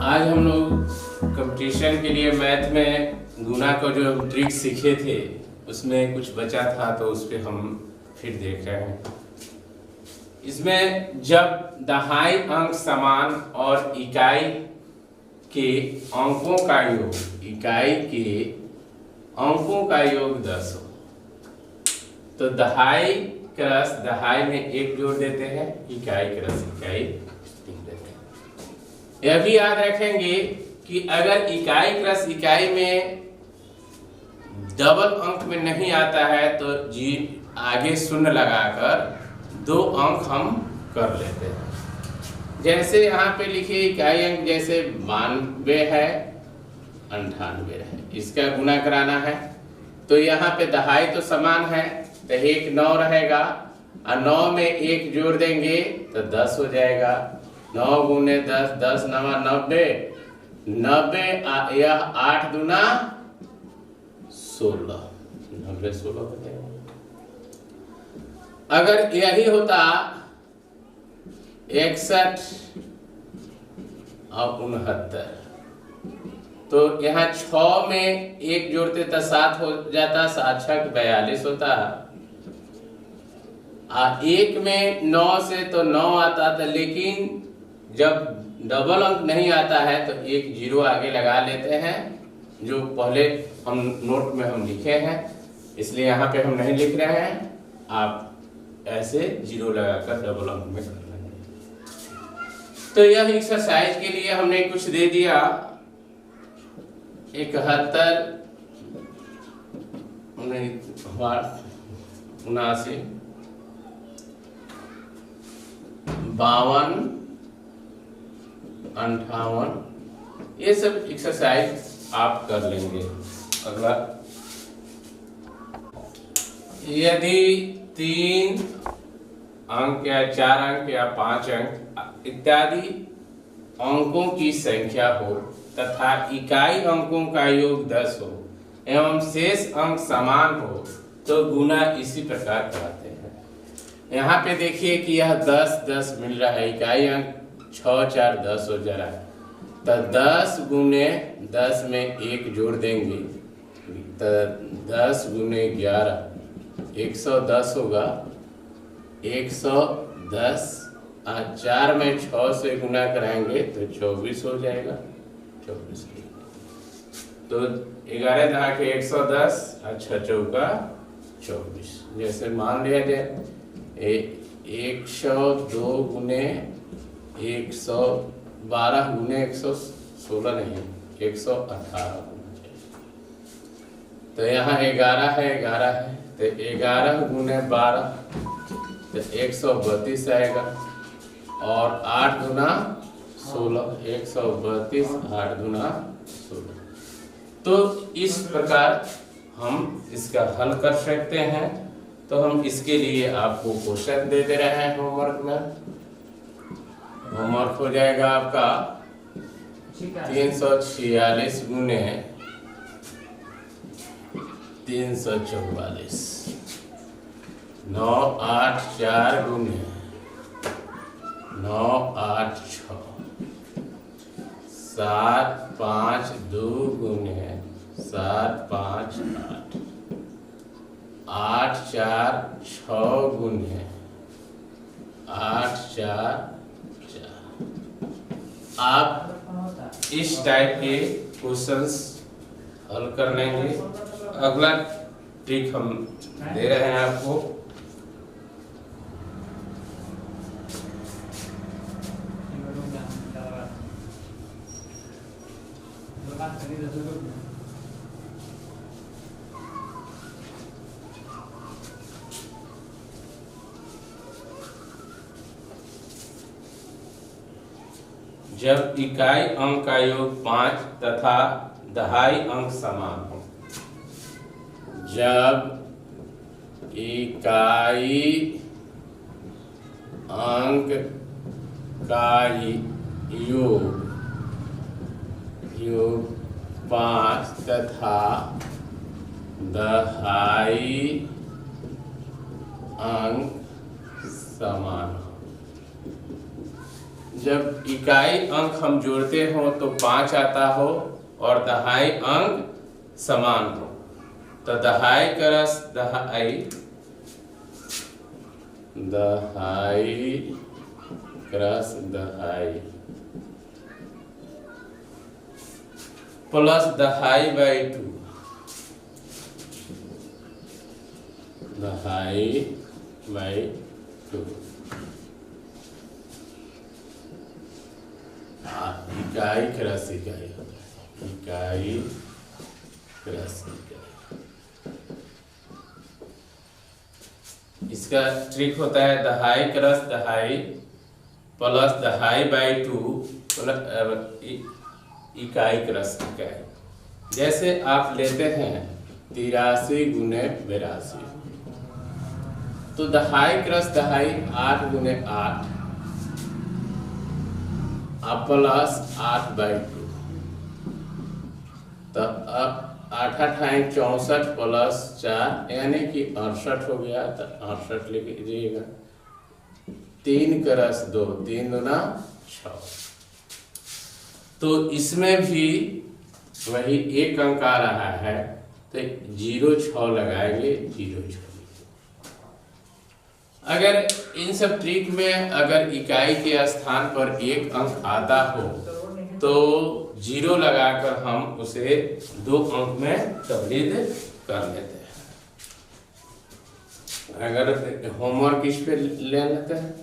आज हम लोग कंपटीशन के लिए मैथ में गुना को जो ट्रिक सीखे थे उसमें कुछ बचा था, तो उस पर हम फिर देख रहे हैं। इसमें जब दहाई अंक समान और इकाई के अंकों का योग, इकाई के अंकों का योग 10 हो, तो दहाई क्रस दहाई में 1 जोड़ देते हैं, इकाई क्रस इकाई 3 देते हैं। यह भी याद रखेंगे कि अगर इकाई क्रस इकाई में डबल अंक में नहीं आता है तो जी आगे शून्य लगाकर 2 अंक हम कर लेते हैं। जैसे यहाँ पे लिखिए इकाई अंक, जैसे 92 है, 98 है, इसका गुना कराना है तो यहाँ पे दहाई तो समान है तो 1 9 रहेगा और 9 में 1 जोड़ देंगे तो 10 हो जाएगा। 9 गुने 10, 10 9 90, 90 यह 8 दूना 16, 90 16 हो जाएगा। अगर यही होता 61 और 69 तो यहाँ 6 में 1 जोड़ते तो 7 हो जाता, 7 6 42 होता। 1 में 9 से तो 9 आता था, लेकिन जब डबल अंक नहीं आता है तो 1 0 आगे लगा लेते हैं, जो पहले हम नोट में हम लिखे हैं, इसलिए यहाँ पे हम नहीं लिख रहे हैं। आप ऐसे 0 लगाकर डबल अंक में कर लेंगे। तो यह एक्सरसाइज के लिए हमने कुछ दे दिया 71 79 52 58, ये सब एक्सरसाइज आप कर लेंगे। अगला, यदि 3 अंक या 4 अंक या 5 अंक इत्यादि अंकों की संख्या हो तथा इकाई अंकों का योग 10 हो एवं शेष अंक समान हो तो गुना इसी प्रकार कराते हैं। यहाँ पे देखिए कि यह 10 10 मिल रहा है, इकाई अंक 6 4 10 हो जा रहा है, तो 10 गुने 10 में 1 जोड़ देंगे तो 10 गुने 11 110 होगा। 110 4 में 6 से गुना कराएंगे तो 24 हो जाएगा। 24 तो 11 दहा के 110 अच्छा चौका 24। जैसे मान लिया जाए 102 गुने 112 गुने 116 नहीं 118 तो यहाँ 11 है 11 है तो 11 गुने 12 तो 132 आएगा और 8 गुना 16 132 8 गुना 16। तो इस प्रकार हम इसका हल कर सकते हैं। तो हम इसके लिए आपको क्वेश्चन दे रहे हैं होमवर्क में। होमवर्क हो जाएगा आपका 346 गुने 344, 9 8 4 गुने 9 8 6, 7 5 2 गुने 7 5 8, 8 4 6 गुने 8 4 4। आप इस टाइप के क्वेश्चंस हल कर लेंगे। अगला ट्रिक हम दे रहे हैं आपको। जब इकाई अंक का योग 5 तथा दहाई अंक समान हो, जब इकाई अंक का योग 5 तथा दहाई अंक समान हो, जब इकाई अंक हम जोड़ते हो तो 5 आता हो और दहाई अंक समान हो, तो दहाई क्रस दहाई, दहाई क्रस दहाई प्लस दहाई बाई 2, दहाई बाई 2 इकाई क्रस इकाई, इकाई क्रस इकाई। इसका ट्रिक होता है दहाई क्रस दहाई प्लस दहाई बाई 2 प्लस इकाई क्रस इकाई। जैसे आप लेते हैं 83 गुने 82, तो दहाई क्रस दहाई 8 गुने 8 प्लस 8 बाई 2, तो अब 8 अठाई 64 प्लस 4 यानी कि 68 हो गया। तो 68 लिख लीजिएगा। 3 क्रस 2, 3 दूना 6। तो इसमें भी वही एक अंक आ रहा है, तो 0 6 लगाएंगे, 0 6। अगर इन सब ट्रिक में अगर इकाई के स्थान पर एक अंक आता हो तो 0 लगाकर हम उसे 2 अंक में तब्दील कर लेते हैं। अगर होमवर्क इस पे ले लेते हैं,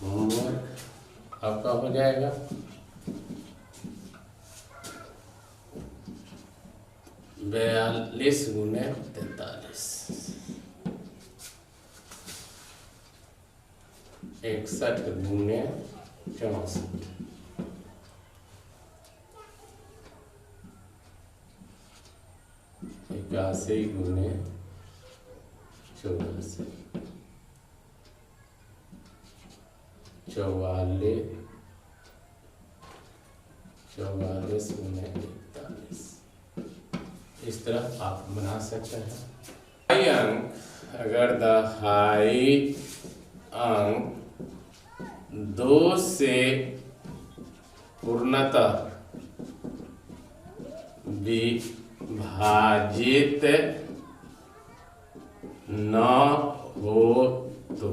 होमवर्क आपका हो जाएगा 42 गुने 43, 61 गुने 64, 81 गुने 84, 44 गुने 41। इस तरह आप बना सकते हैं। हाई अंक, अगर दहाई अंक 2 से पूर्णतः विभाजित न हो तो,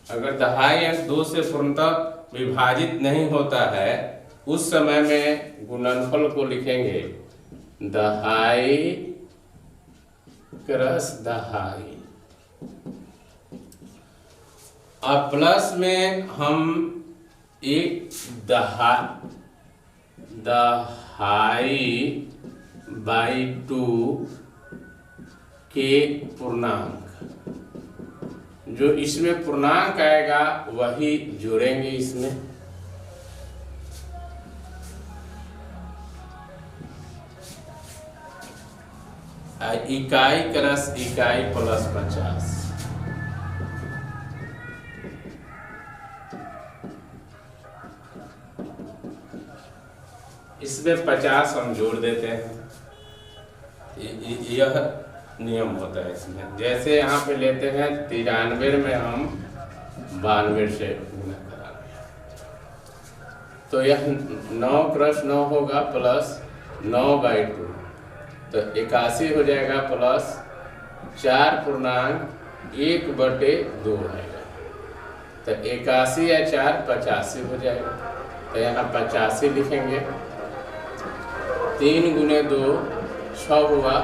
अगर दहाई अंक 2 से पूर्णतः विभाजित नहीं होता है, उस समय में गुणनफल को लिखेंगे दहाई क्रस दहाई, अब प्लस में हम एक दहाई बाई 2 के पूर्णांक, जो इसमें पूर्णांक आएगा वही जोड़ेंगे इसमें। इकाई क्रस इकाई प्लस 50, इसमें 50 हम जोड़ देते हैं। यह नियम होता है इसमें। जैसे यहाँ पे लेते हैं 93 में हम 92 से गुना कराएंगे, तो यह 9 क्रस 9 होगा प्लस 9 बाई 2, तो 81 हो जाएगा प्लस 4 पूर्णांक 1/2 आएगा, तो 81 या 4 85 हो जाएगा। तो यहाँ 85 लिखेंगे। 3 गुने 2 6 हुआ,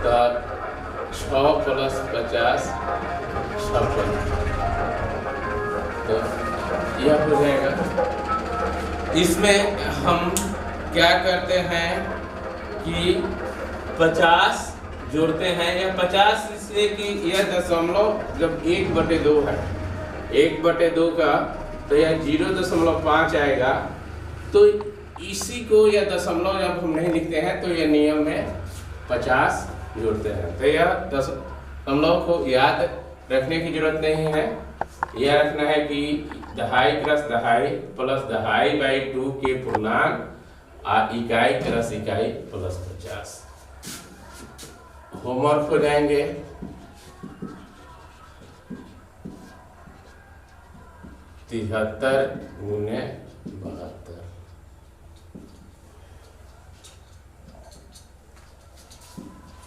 तो 6 प्लस 50 56, तो यह हो जाएगा। इसमें हम क्या करते हैं कि 50 जोड़ते हैं, या 50 इसलिए कि यह दशमलव जब 1/2 है, 1/2 का तो यह 0.5 आएगा। तो इसी को या दशमलव जब हम नहीं लिखते हैं तो यह नियम में 50 जोड़ते हैं। तो यह दशमलव को याद रखने की जरूरत नहीं है, यह रखना है कि दहाई क्रस दहाई प्लस दहाई बाई 2 के पूर्णांक इकाई क्रस इकाई प्लस 50। होमवर्क हो जाएंगे। 73 गुने 72,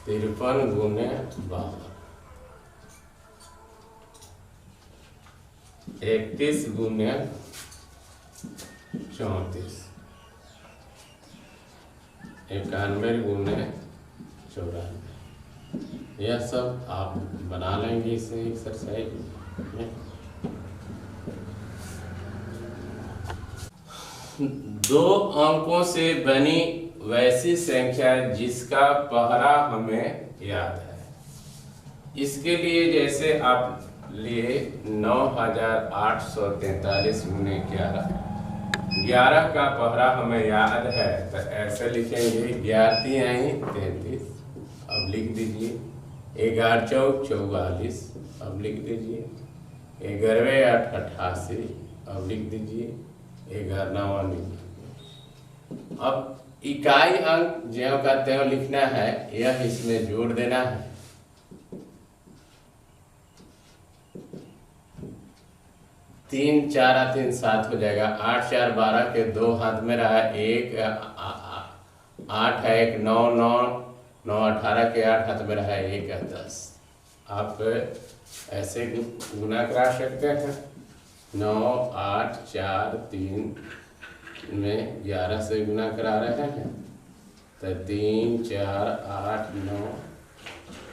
53 गुने 52, 31 गुने 34, 91 गुने 94। यह सब आप बना लेंगे इस एक्सरसाइज में। दो अंकों से बनी वैसी संख्या जिसका पहरा हमें याद है। इसके लिए जैसे आप लिए 9843 गुने 11, 11 का पहरा हमें याद है तो ऐसे लिखेंगे 11 आई 33, अब लिख दीजिए 11 चौक 44, अब लिख दीजिए 11 8 88, अब लिख दीजिए 11 9 लिख। अब इकाई अंक ज्यों का त्यों लिखना है, यह इसमें जोड़ देना है। तीन 4 3 7 हो जाएगा। 8 4 12 के 2 हाथ में रहा, 1 8 है 1 9 9 9 18 के 8 हाथ में रहा, 1 10। आप ऐसे गुना करा सकते हैं। 9 8 4 3 में 11 से गुना करा रहे हैं तो 3 4 8 9,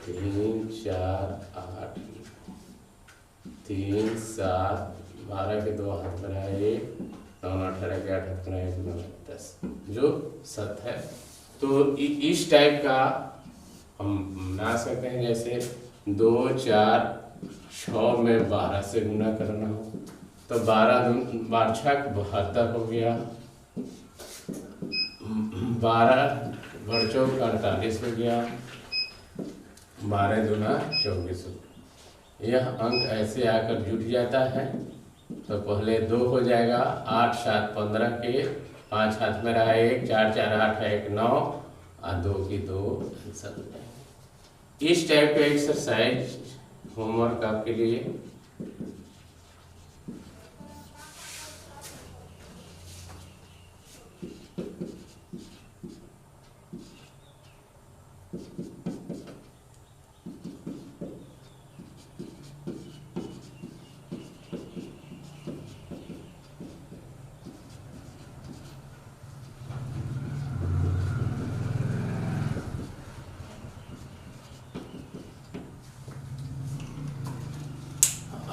3 4 8 3 7 12 के 2 हाथ में है 1 9 18 के 8 हाथ में 1 9 10, जो 7 है। तो इस टाइप का हम बना सकते हैं। जैसे 2 4 6 में 12 से गुना करना हो तो 12 6 72 हो गया, 12 × 4 48 हो गया, 12 दूना 24। यह अंक ऐसे आकर जुट जाता है तो पहले 2 हो जाएगा। 8 7 15 के 5 हाथ में रहा 1 4 4 8 है 1 9 और 2 की 2 आंसर हो जाएगा। इस टाइप का एक्सरसाइज होमवर्क आपके लिए।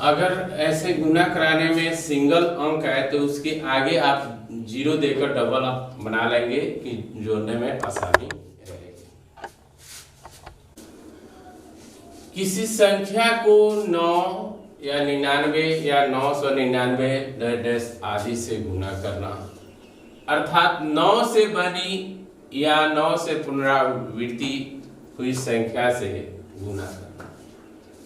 अगर ऐसे गुना कराने में सिंगल अंक है तो उसके आगे आप 0 देकर डबल आप बना लेंगे कि जोड़ने में आसानी रहेगी। किसी संख्या को 9 या 99 या 999 आदि से गुना करना, अर्थात 9 से बनी या 9 से पुनरावृत्ति हुई संख्या से गुना करना।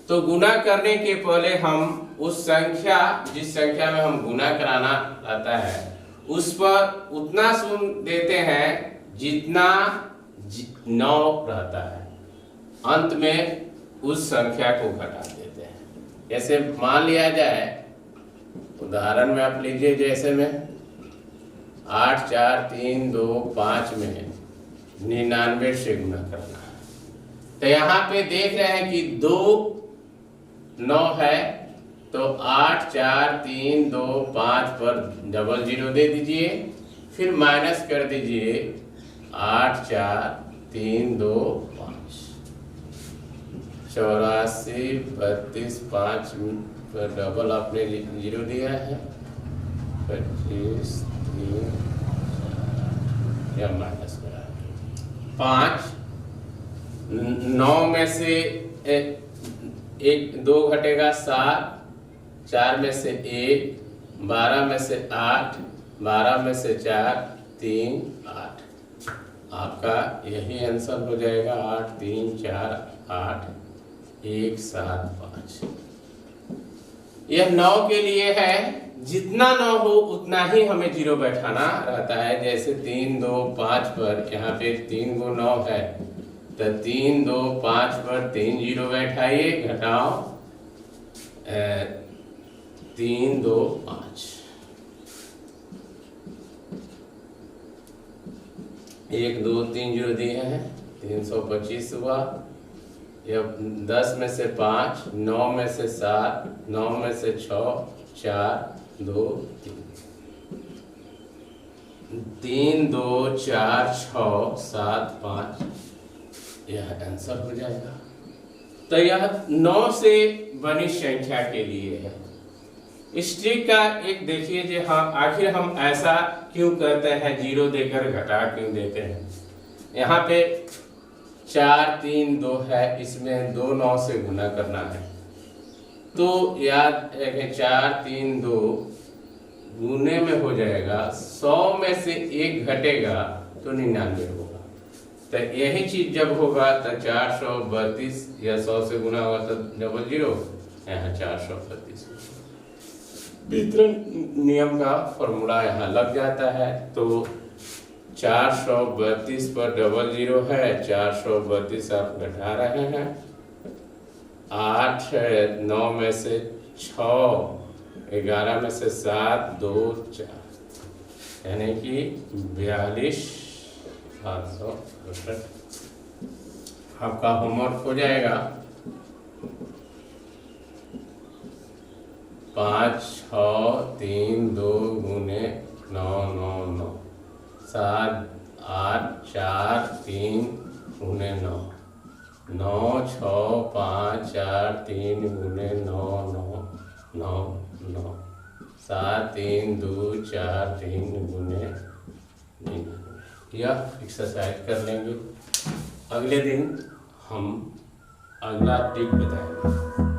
तो गुना करने के पहले हम उस संख्या, जिस संख्या में हम गुना कराना रहता है, उस पर उतना शून्य देते हैं जितना 9 रहता है। अंत में उस संख्या को घटा देते हैं। जैसे मान लिया जाए, उदाहरण में आप लीजिए, जैसे में 8 4 3 2 5 में 99 से गुना करना है। तो यहाँ पे देख रहे हैं कि 2 9 है तो 8 4 3 2 5 पर डबल 0 दे दीजिए, फिर माइनस कर दीजिए 8 4 3 2 5, 84 32 5 पर डबल आपने 0 दिया है, 25 3 या माइनस करा 5। 9 में से 1 2 घटेगा 7, 4 में से 1, 12 में से 8, 12 में से 4 3 8। आपका यही आंसर हो जाएगा 8 3 4 8 1 7 5। यह 9 के लिए है। जितना 9 हो उतना ही हमें 0 बैठाना रहता है। जैसे 3 2 5 पर यहाँ पे 3 × 9 है तो 3 2 5 पर 3 0 बैठाइए, घटाओ 3 2 5, 1 2 3 0 दिए हैं, 325 हुआ। यह 10 में से 5, 9 में से 7, 9 में से 6, 4 2 3, 3 2 4 6 7 5, यह आंसर हो जाएगा। तो यह 9 से बनी संख्या के लिए है। इस ट्रिक का एक देखिए जी, हाँ आखिर हम ऐसा क्यों करते हैं, जीरो देकर घटा क्यों देते हैं। यहाँ पे 4 3 2 है, इसमें 2 9 से गुना करना है, तो याद रखें 4 3 2 गुने में हो जाएगा, 100 में से 1 घटेगा तो 99 होगा। तो यही चीज जब होगा तो 432, या 100 से गुना होगा तो 00, यहाँ 432 वितरण नियम का फॉर्मूला यहाँ लग जाता है। तो 432 पर 00 है, 432 आप घटा रहे हैं, 8 है, 9 में से 6, 11 में से 7 2 4, यानी कि 42,768 आपका होमवर्क हो जाएगा। 5 6 3 2 गुने 9 9 9, 7 8 4 3 गुने 9, 9 6 5 4 3 गुने 9 9 9 9, 7 3 2 4 3 गुने 9। यह एक्सरसाइज कर लेंगे। अगले दिन हम अगला ट्रिक बताएंगे।